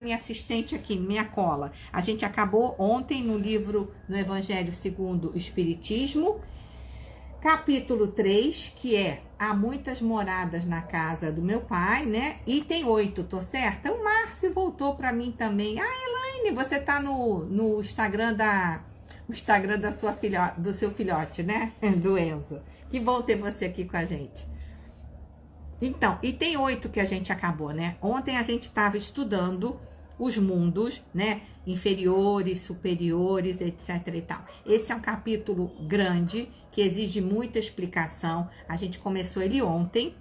minha assistente aqui, minha cola. A gente acabou ontem no livro, no Evangelho segundo o Espiritismo, capítulo 3, que é Há muitas moradas na casa do meu pai, né? Item 8, tô certa? O Márcio voltou para mim também. Ah, Elaine, você tá no Instagram da sua do seu filhote, né? Do Enzo. Que bom ter você aqui com a gente. Então, item 8 que a gente acabou, né? Ontem a gente estava estudando os mundos, né? Inferiores, superiores, etc e tal. Esse é um capítulo grande, que exige muita explicação. A gente começou ele ontem,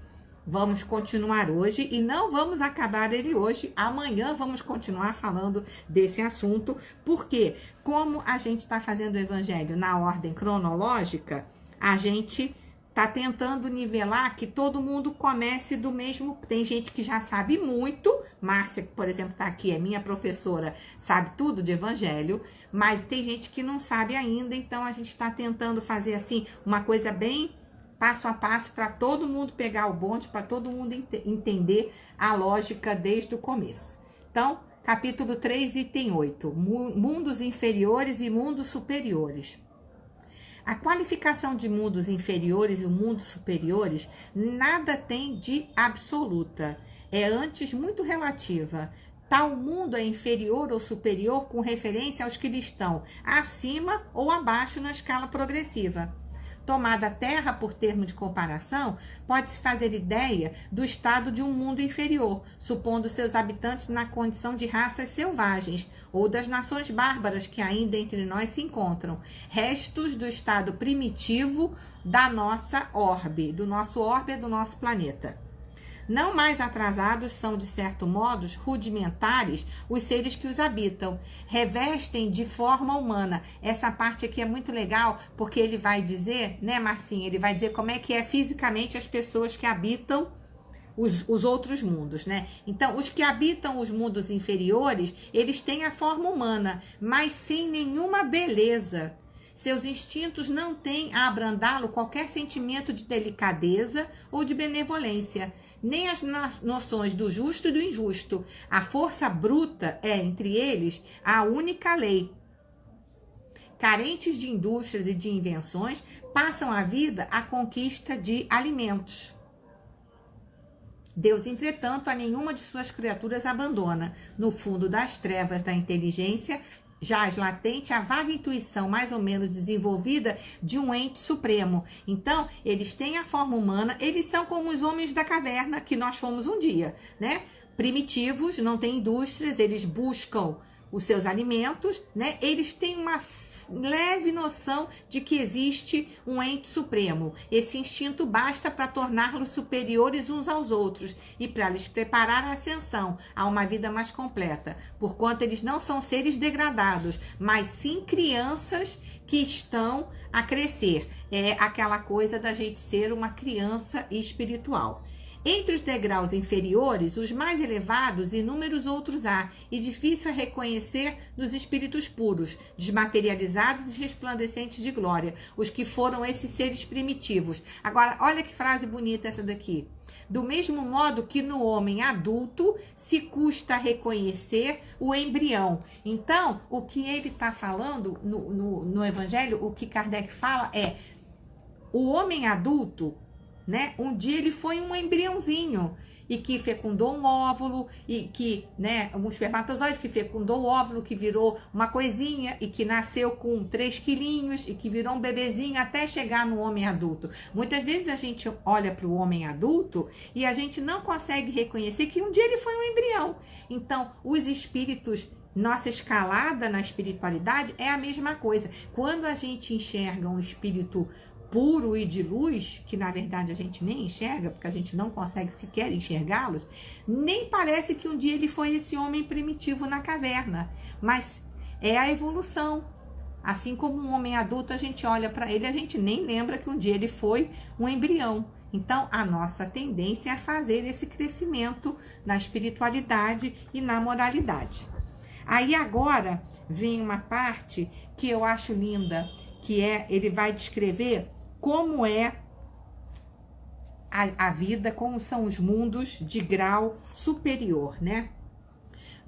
vamos continuar hoje e não vamos acabar ele hoje. Amanhã vamos continuar falando desse assunto, porque como a gente está fazendo o evangelho na ordem cronológica, a gente tá tentando nivelar que todo mundo comece do mesmo. Tem gente que já sabe muito. Márcia, por exemplo, tá aqui, é minha professora, sabe tudo de evangelho, mas tem gente que não sabe ainda, então a gente tá tentando fazer assim uma coisa bem passo a passo para todo mundo pegar o bonde, para todo mundo entender a lógica desde o começo. Então, capítulo 3, item 8, mundos inferiores e mundos superiores. A qualificação de mundos inferiores e mundos superiores nada tem de absoluta, é antes muito relativa. Tal mundo é inferior ou superior com referência aos que lhe estão acima ou abaixo na escala progressiva. Tomada a Terra por termo de comparação, pode-se fazer ideia do estado de um mundo inferior, supondo seus habitantes na condição de raças selvagens, ou das nações bárbaras que ainda entre nós se encontram, restos do estado primitivo da nossa orbe, do nosso planeta. Não mais atrasados são, de certo modo, rudimentares os seres que os habitam. Revestem de forma humana. Essa parte aqui é muito legal, porque ele vai dizer, né, Marcinha? Ele vai dizer como é que é fisicamente as pessoas que habitam os outros mundos, né? Então, os que habitam os mundos inferiores, eles têm a forma humana, mas sem nenhuma beleza. Seus instintos não têm a abrandá-lo qualquer sentimento de delicadeza ou de benevolência, nem as noções do justo e do injusto. A força bruta é, entre eles, a única lei. Carentes de indústrias e de invenções, passam a vida à conquista de alimentos. Deus, entretanto, a nenhuma de suas criaturas abandona. No fundo das trevas da inteligência, jaz latente a vaga intuição mais ou menos desenvolvida de um ente supremo. Então, eles têm a forma humana, eles são como os homens da caverna que nós fomos um dia, né? Primitivos, não têm indústrias, eles buscam os seus alimentos, né? Eles têm uma leve noção de que existe um ente supremo. Esse instinto basta para torná-los superiores uns aos outros e para lhes preparar a ascensão a uma vida mais completa, porquanto eles não são seres degradados, mas sim crianças que estão a crescer. É aquela coisa da gente ser uma criança espiritual. Entre os degraus inferiores, os mais elevados, inúmeros outros há, e difícil é reconhecer nos espíritos puros, desmaterializados e resplandecentes de glória, os que foram esses seres primitivos. Agora, olha que frase bonita essa daqui. Do mesmo modo que no homem adulto se custa reconhecer o embrião. Então, o que ele está falando no Evangelho, o que Kardec fala é o homem adulto, né? Um dia ele foi um embriãozinho e que fecundou um óvulo e que, né, um espermatozoide que fecundou o óvulo, que virou uma coisinha e que nasceu com 3 quilinhos e que virou um bebezinho até chegar no homem adulto. Muitas vezes a gente olha para o homem adulto e a gente não consegue reconhecer que um dia ele foi um embrião. Então, os espíritos, nossa escalada na espiritualidade é a mesma coisa. Quando a gente enxerga um espírito puro e de luz, que na verdade a gente nem enxerga, porque a gente não consegue sequer enxergá-los, nem parece que um dia ele foi esse homem primitivo na caverna, mas é a evolução. Assim como um homem adulto, a gente olha para ele, a gente nem lembra que um dia ele foi um embrião. Então, a nossa tendência é a fazer esse crescimento na espiritualidade e na moralidade. Aí agora vem uma parte que eu acho linda, que é, ele vai descrever como é a vida, como são os mundos de grau superior, né?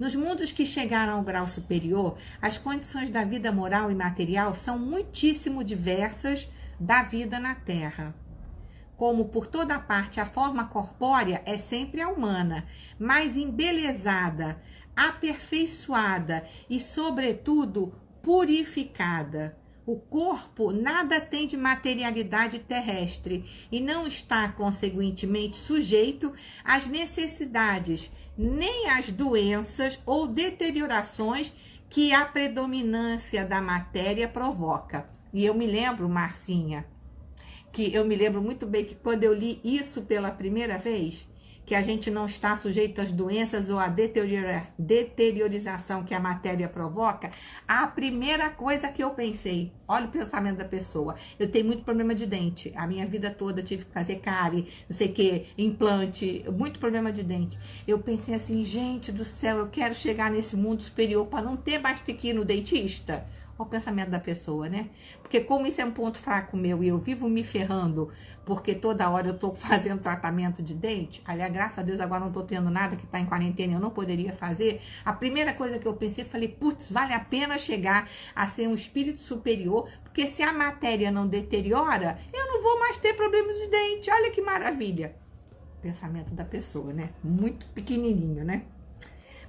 Nos mundos que chegaram ao grau superior, as condições da vida moral e material são muitíssimo diversas da vida na Terra. Como por toda parte a forma corpórea é sempre a humana, mas embelezada, aperfeiçoada e, sobretudo, purificada. O corpo nada tem de materialidade terrestre e não está, consequentemente, sujeito às necessidades, nem às doenças ou deteriorações que a predominância da matéria provoca. E eu me lembro, Marcinha, que eu me lembro muito bem que quando eu li isso pela primeira vez, que a gente não está sujeito às doenças ou à deteriorização que a matéria provoca, a primeira coisa que eu pensei, olha o pensamento da pessoa, eu tenho muito problema de dente, a minha vida toda eu tive que fazer cárie, não sei o que, implante, muito problema de dente. Eu pensei assim, gente do céu, eu quero chegar nesse mundo superior para não ter mais que ir no dentista. Olha o pensamento da pessoa, né? Porque como isso é um ponto fraco meu e eu vivo me ferrando porque toda hora eu tô fazendo tratamento de dente, aliás, graças a Deus agora não tô tendo nada que tá em quarentena, eu não poderia fazer. A primeira coisa que eu pensei, falei, putz, vale a pena chegar a ser um espírito superior, porque se a matéria não deteriora, eu não vou mais ter problemas de dente. Olha que maravilha. Pensamento da pessoa, né? Muito pequenininho, né?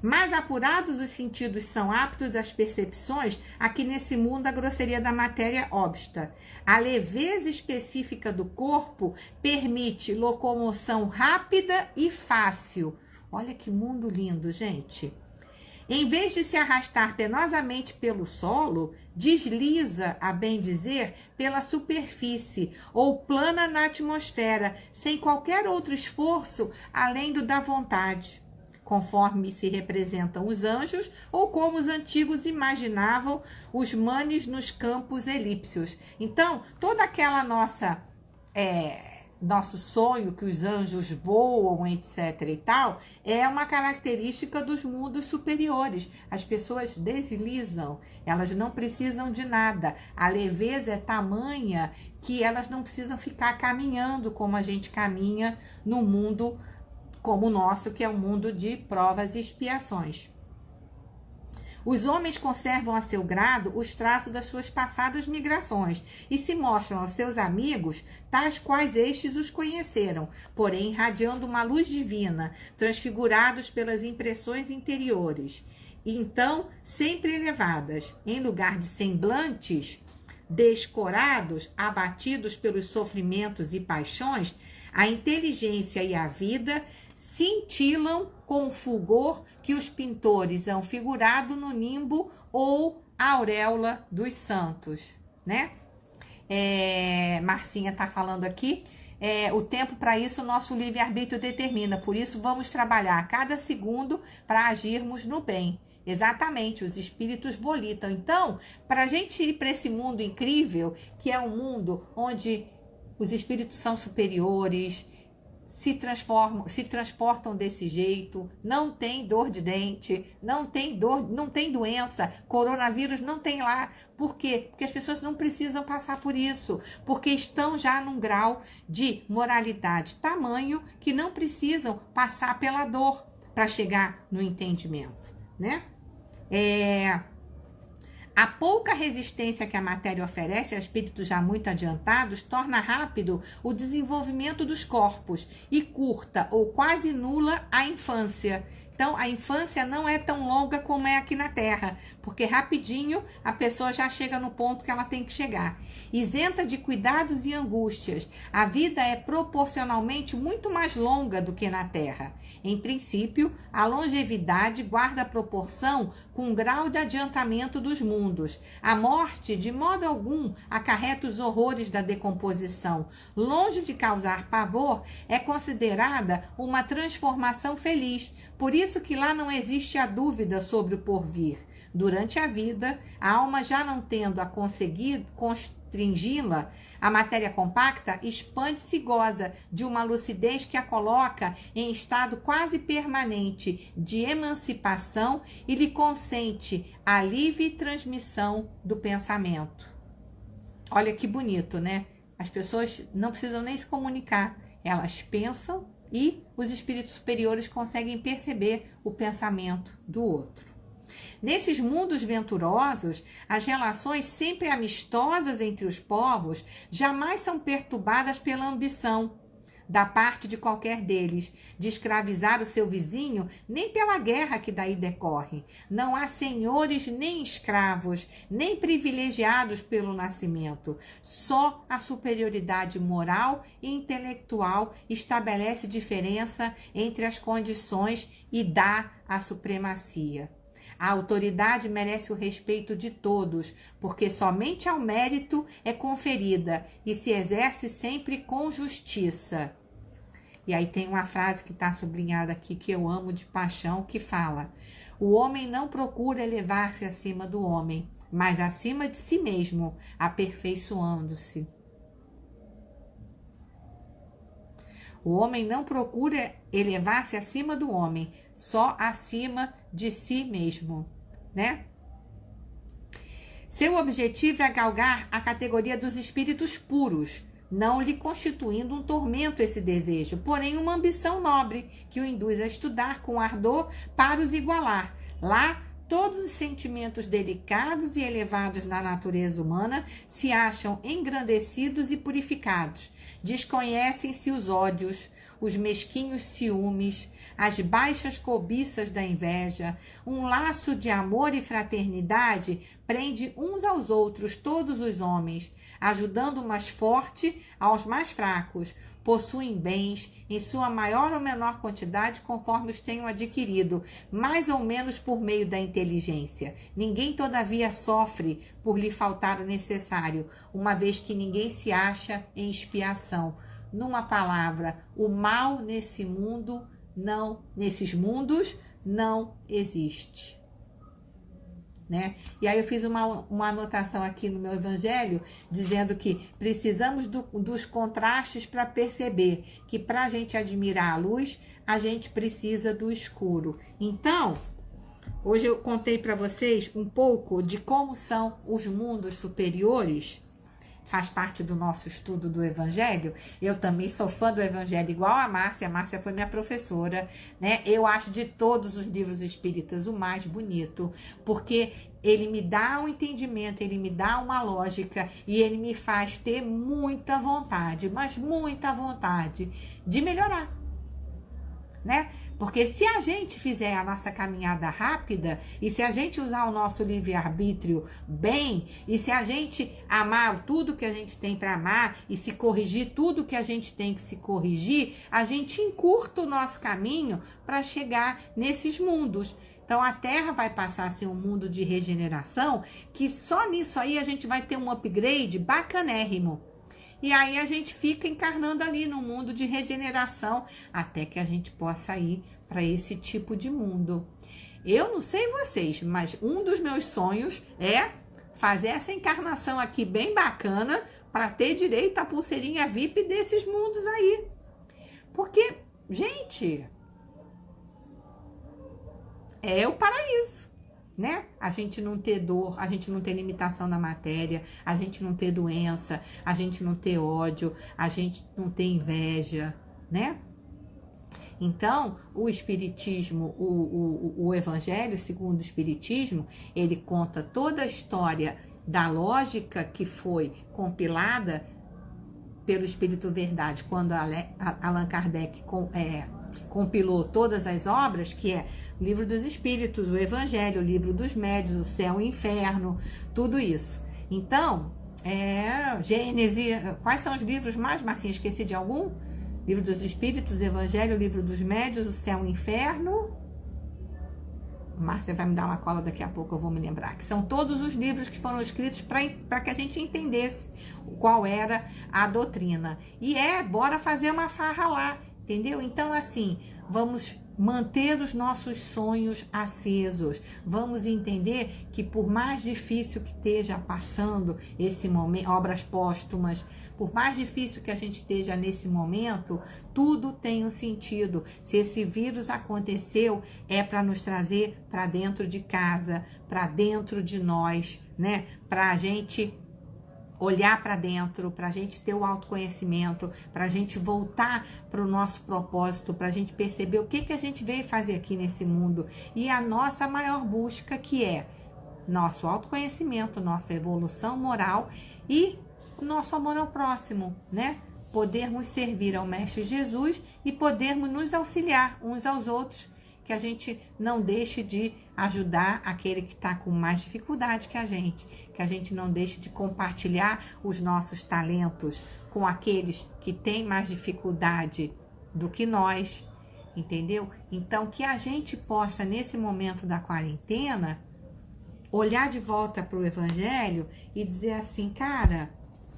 Mais apurados os sentidos são aptos às percepções, aqui nesse mundo a grosseria da matéria obsta. A leveza específica do corpo permite locomoção rápida e fácil. Olha que mundo lindo, gente. Em vez de se arrastar penosamente pelo solo, desliza, a bem dizer, pela superfície ou plana na atmosfera, sem qualquer outro esforço além do da vontade, conforme se representam os anjos, ou como os antigos imaginavam os manes nos campos elípseos. Então, toda aquela nosso sonho que os anjos voam, etc. e tal, é uma característica dos mundos superiores. As pessoas deslizam, elas não precisam de nada. A leveza é tamanha que elas não precisam ficar caminhando como a gente caminha no mundo como o nosso, que é um mundo de provas e expiações. Os homens conservam a seu grado os traços das suas passadas migrações e se mostram aos seus amigos tais quais estes os conheceram, porém irradiando uma luz divina, transfigurados pelas impressões interiores, e então sempre elevadas, em lugar de semblantes descorados, abatidos pelos sofrimentos e paixões, a inteligência e a vida cintilam com o fulgor que os pintores hão figurado no nimbo ou auréola dos santos, né? Marcinha está falando aqui, o tempo para isso o nosso livre-arbítrio determina, por isso vamos trabalhar a cada segundo para agirmos no bem. Exatamente, os espíritos volitam. Então, para a gente ir para esse mundo incrível, que é um mundo onde os espíritos são superiores, se transportam desse jeito, não tem dor de dente, não tem doença, coronavírus não tem lá. Por quê? Porque as pessoas não precisam passar por isso, porque estão já num grau de moralidade tamanho que não precisam passar pela dor para chegar no entendimento, né? A pouca resistência que a matéria oferece a espíritos já muito adiantados torna rápido o desenvolvimento dos corpos e curta ou quase nula a infância. Então, a infância não é tão longa como é aqui na Terra, porque rapidinho a pessoa já chega no ponto que ela tem que chegar. Isenta de cuidados e angústias, a vida é proporcionalmente muito mais longa do que na Terra. Em princípio, a longevidade guarda proporção com o grau de adiantamento dos mundos. A morte, de modo algum, acarreta os horrores da decomposição. Longe de causar pavor, é considerada uma transformação feliz. Por isso que lá não existe a dúvida sobre o porvir. Durante a vida, a alma já não tendo a conseguir constringi-la, a matéria compacta expande-se e goza de uma lucidez que a coloca em estado quase permanente de emancipação e lhe consente a livre transmissão do pensamento. Olha que bonito, né? As pessoas não precisam nem se comunicar, elas pensam e os espíritos superiores conseguem perceber o pensamento do outro. Nesses mundos venturosos, as relações sempre amistosas entre os povos jamais são perturbadas pela ambição da parte de qualquer deles, de escravizar o seu vizinho, nem pela guerra que daí decorre. Não há senhores nem escravos, nem privilegiados pelo nascimento. Só a superioridade moral e intelectual estabelece diferença entre as condições e dá a supremacia. A autoridade merece o respeito de todos, porque somente ao mérito é conferida e se exerce sempre com justiça. E aí tem uma frase que está sublinhada aqui, que eu amo de paixão, que fala: o homem não procura elevar-se acima do homem, mas acima de si mesmo, aperfeiçoando-se. O homem não procura elevar-se acima do homem, só acima de si mesmo, né? Seu objetivo é galgar a categoria dos espíritos puros, não lhe constituindo um tormento esse desejo, porém uma ambição nobre que o induz a estudar com ardor para os igualar. Lá, todos os sentimentos delicados e elevados na natureza humana se acham engrandecidos e purificados. Desconhecem-se os ódios, os mesquinhos ciúmes, as baixas cobiças da inveja. Um laço de amor e fraternidade prende uns aos outros todos os homens, ajudando o mais forte aos mais fracos. Possuem bens, em sua maior ou menor quantidade, conforme os tenham adquirido, mais ou menos por meio da inteligência. Ninguém, todavia, sofre por lhe faltar o necessário, uma vez que ninguém se acha em expiação. Numa palavra, o mal nesses mundos não existe. Né? E aí eu fiz uma anotação aqui no meu evangelho, dizendo que precisamos dos contrastes para perceber que para a gente admirar a luz, a gente precisa do escuro. Então, hoje eu contei para vocês um pouco de como são os mundos superiores. Faz parte do nosso estudo do Evangelho. Eu também sou fã do Evangelho, igual a Márcia. A Márcia foi minha professora, né? Eu acho de todos os livros espíritas o mais bonito, porque ele me dá um entendimento, ele me dá uma lógica e ele me faz ter muita vontade, mas muita vontade de melhorar, né? Porque se a gente fizer a nossa caminhada rápida e se a gente usar o nosso livre-arbítrio bem e se a gente amar tudo que a gente tem para amar e se corrigir tudo que a gente tem que se corrigir, a gente encurta o nosso caminho para chegar nesses mundos. Então a Terra vai passar a ser um mundo de regeneração, que só nisso aí a gente vai ter um upgrade bacanérrimo. E aí a gente fica encarnando ali no mundo de regeneração, até que a gente possa ir para esse tipo de mundo. Eu não sei vocês, mas um dos meus sonhos é fazer essa encarnação aqui bem bacana para ter direito à pulseirinha VIP desses mundos aí. Porque, gente, é o paraíso. Né? A gente não ter dor, a gente não ter limitação da matéria, a gente não ter doença, a gente não ter ódio, a gente não ter inveja, né? Então, o Espiritismo, o Evangelho segundo o Espiritismo, ele conta toda a história da lógica que foi compilada pelo Espírito Verdade, quando Allan Kardec compilou todas as obras, que é o Livro dos Espíritos, o Evangelho, o Livro dos Médiuns, o Céu e o Inferno, tudo isso. Então, Gênesis, quais são os livros mais, Marcinha, esqueci de algum? Livro dos Espíritos, Evangelho, Livro dos Médiuns, o Céu e o Inferno. Márcia vai me dar uma cola daqui a pouco, eu vou me lembrar. Que são todos os livros que foram escritos para que a gente entendesse qual era a doutrina. E bora fazer uma farra lá, entendeu? Então, assim, vamos manter os nossos sonhos acesos. Vamos entender que por mais difícil que esteja passando esse momento, obras póstumas, por mais difícil que a gente esteja nesse momento, tudo tem um sentido. Se esse vírus aconteceu, é para nos trazer para dentro de casa, para dentro de nós, né? Para a gente olhar para dentro, para a gente ter o autoconhecimento, para a gente voltar para o nosso propósito, para a gente perceber o que a gente veio fazer aqui nesse mundo e a nossa maior busca, que é nosso autoconhecimento, nossa evolução moral e o nosso amor ao próximo, né? Podermos servir ao Mestre Jesus e podermos nos auxiliar uns aos outros, que a gente não deixe de ajudar aquele que está com mais dificuldade que a gente não deixe de compartilhar os nossos talentos com aqueles que têm mais dificuldade do que nós, entendeu? Então, que a gente possa, nesse momento da quarentena, olhar de volta para o Evangelho e dizer assim, cara,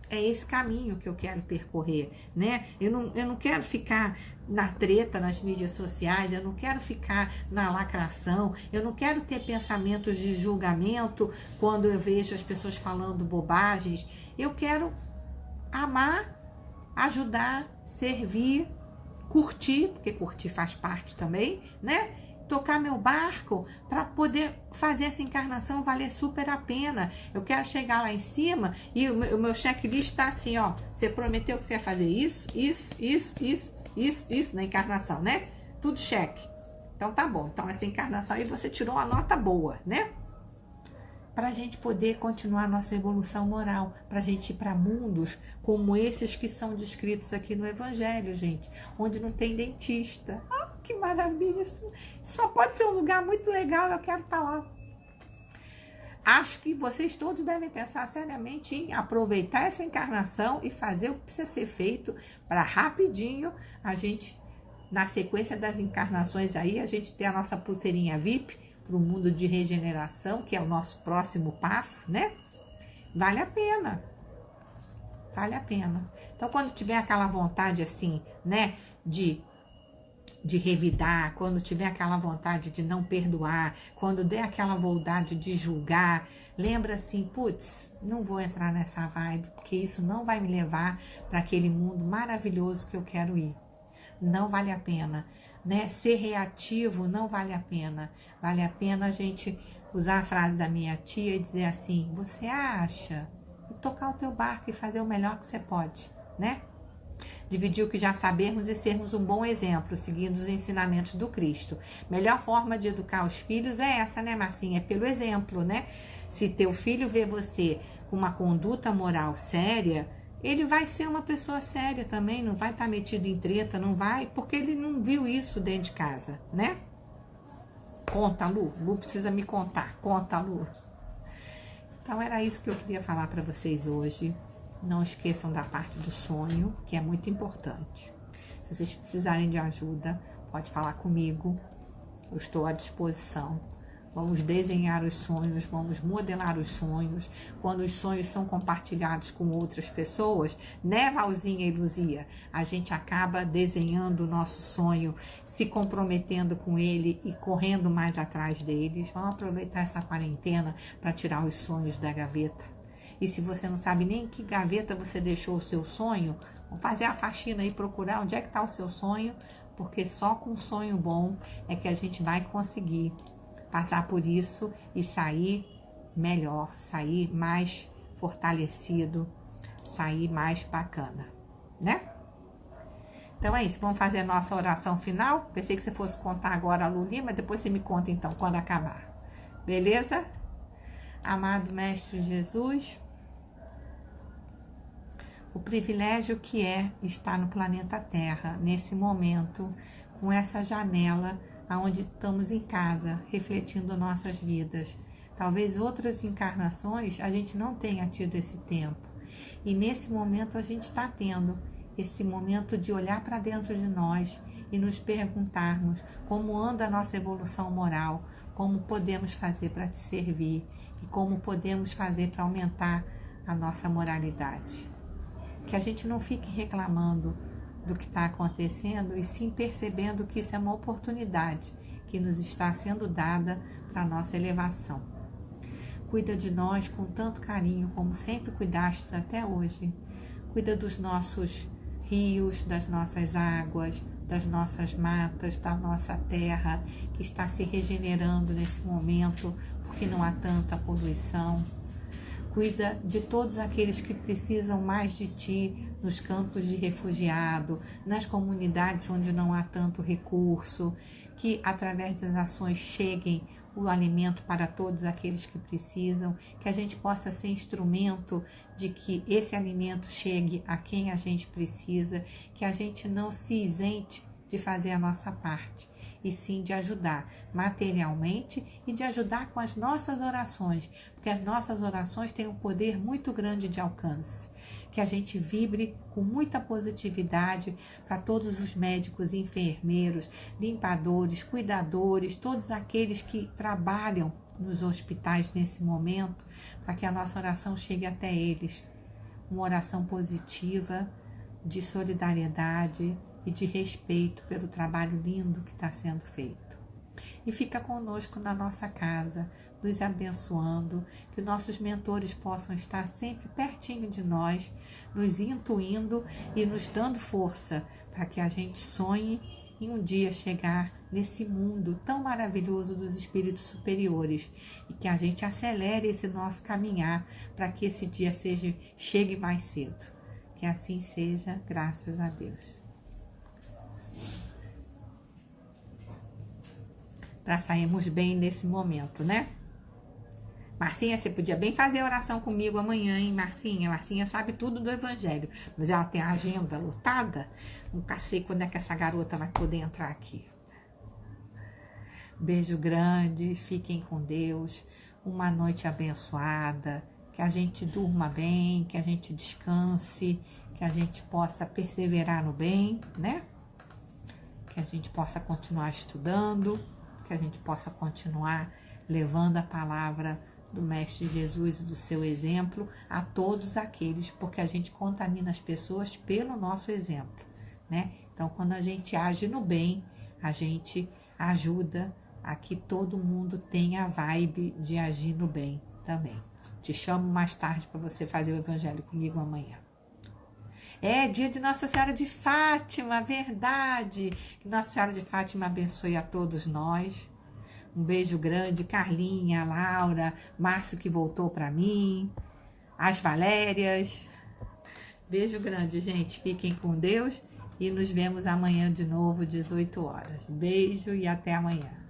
é esse caminho que eu quero percorrer, né? Eu não quero ficar na treta nas mídias sociais, eu não quero ficar na lacração, eu não quero ter pensamentos de julgamento quando eu vejo as pessoas falando bobagens. Eu quero amar, ajudar, servir, curtir, porque curtir faz parte também, né? Tocar meu barco para poder fazer essa encarnação valer super a pena. Eu quero chegar lá em cima e o meu checklist está assim, ó. Você prometeu que você ia fazer isso na encarnação, né? Tudo cheque. Então tá bom. Então essa encarnação aí você tirou uma nota boa, né? Para a gente poder continuar nossa evolução moral, para a gente ir para mundos como esses que são descritos aqui no Evangelho, gente, onde não tem dentista. Que maravilha, isso só pode ser um lugar muito legal, eu quero estar lá. Acho que vocês todos devem pensar seriamente em aproveitar essa encarnação e fazer o que precisa ser feito para rapidinho a gente, na sequência das encarnações aí, a gente ter a nossa pulseirinha VIP para o mundo de regeneração, que é o nosso próximo passo, né? Vale a pena. Vale a pena. Então, quando tiver aquela vontade assim, né, de revidar, quando tiver aquela vontade de não perdoar, quando der aquela vontade de julgar, lembra assim, putz, não vou entrar nessa vibe, porque isso não vai me levar para aquele mundo maravilhoso que eu quero ir. Não vale a pena, né? Ser reativo não vale a pena. Vale a pena a gente usar a frase da minha tia e dizer assim, você acha? E tocar o teu barco e fazer o melhor que você pode, né? Dividir o que já sabemos e sermos um bom exemplo, seguindo os ensinamentos do Cristo. Melhor forma de educar os filhos é essa, né, Marcinha? É pelo exemplo, né? Se teu filho vê você com uma conduta moral séria, ele vai ser uma pessoa séria também, não vai estar metido em treta, não vai, porque ele não viu isso dentro de casa, né? Conta, Lu. Lu precisa me contar. Conta, Lu. Então, era isso que eu queria falar para vocês hoje. Não esqueçam da parte do sonho, que é muito importante. Se vocês precisarem de ajuda, pode falar comigo. Eu estou à disposição. Vamos desenhar os sonhos, vamos modelar os sonhos. Quando os sonhos são compartilhados com outras pessoas, né, Valzinha e Luzia? A gente acaba desenhando o nosso sonho, se comprometendo com ele e correndo mais atrás deles. Vamos aproveitar essa quarentena para tirar os sonhos da gaveta. E se você não sabe nem em que gaveta você deixou o seu sonho, vamos fazer a faxina e procurar onde é que está o seu sonho, porque só com um sonho bom é que a gente vai conseguir passar por isso e sair melhor, sair mais fortalecido, sair mais bacana, né? Então é isso, vamos fazer a nossa oração final. Pensei que você fosse contar agora a Luli, mas depois você me conta então, quando acabar. Beleza? Amado Mestre Jesus, o privilégio que é estar no planeta Terra, nesse momento, com essa janela onde estamos em casa, refletindo nossas vidas. Talvez outras encarnações a gente não tenha tido esse tempo. E nesse momento a gente está tendo esse momento de olhar para dentro de nós e nos perguntarmos como anda a nossa evolução moral, como podemos fazer para te servir e como podemos fazer para aumentar a nossa moralidade. Que a gente não fique reclamando do que está acontecendo e sim percebendo que isso é uma oportunidade que nos está sendo dada para a nossa elevação. Cuida de nós com tanto carinho como sempre cuidastes até hoje. Cuida dos nossos rios, das nossas águas, das nossas matas, da nossa terra que está se regenerando nesse momento porque não há tanta poluição. Cuida de todos aqueles que precisam mais de Ti, nos campos de refugiado, nas comunidades onde não há tanto recurso, que através das ações cheguem o alimento para todos aqueles que precisam, que a gente possa ser instrumento de que esse alimento chegue a quem a gente precisa, que a gente não se isente de fazer a nossa parte, e sim de ajudar materialmente e de ajudar com as nossas orações, porque as nossas orações têm um poder muito grande de alcance. Que a gente vibre com muita positividade para todos os médicos, enfermeiros, limpadores, cuidadores, todos aqueles que trabalham nos hospitais nesse momento, para que a nossa oração chegue até eles. Uma oração positiva, de solidariedade e de respeito pelo trabalho lindo que está sendo feito. E fica conosco na nossa casa, nos abençoando, que nossos mentores possam estar sempre pertinho de nós, nos intuindo e nos dando força para que a gente sonhe em um dia chegar nesse mundo tão maravilhoso dos espíritos superiores e que a gente acelere esse nosso caminhar para que esse dia chegue mais cedo. Que assim seja, graças a Deus. Para sairmos bem nesse momento, né? Marcinha, você podia bem fazer oração comigo amanhã, hein, Marcinha? Marcinha sabe tudo do Evangelho, mas ela tem a agenda lotada. Nunca sei quando é que essa garota vai poder entrar aqui. Beijo grande, fiquem com Deus. Uma noite abençoada, que a gente durma bem, que a gente descanse, que a gente possa perseverar no bem, né? Que a gente possa continuar estudando, que a gente possa continuar levando a palavra do Mestre Jesus e do seu exemplo a todos aqueles, porque a gente contamina as pessoas pelo nosso exemplo, né? Então, quando a gente age no bem, a gente ajuda a que todo mundo tenha a vibe de agir no bem também. Te chamo mais tarde para você fazer o Evangelho comigo amanhã. É dia de Nossa Senhora de Fátima, verdade. Que Nossa Senhora de Fátima abençoe a todos nós. Um beijo grande, Carlinha, Laura, Márcio que voltou para mim, as Valérias. Beijo grande, gente. Fiquem com Deus e nos vemos amanhã de novo, 18 horas. Beijo e até amanhã.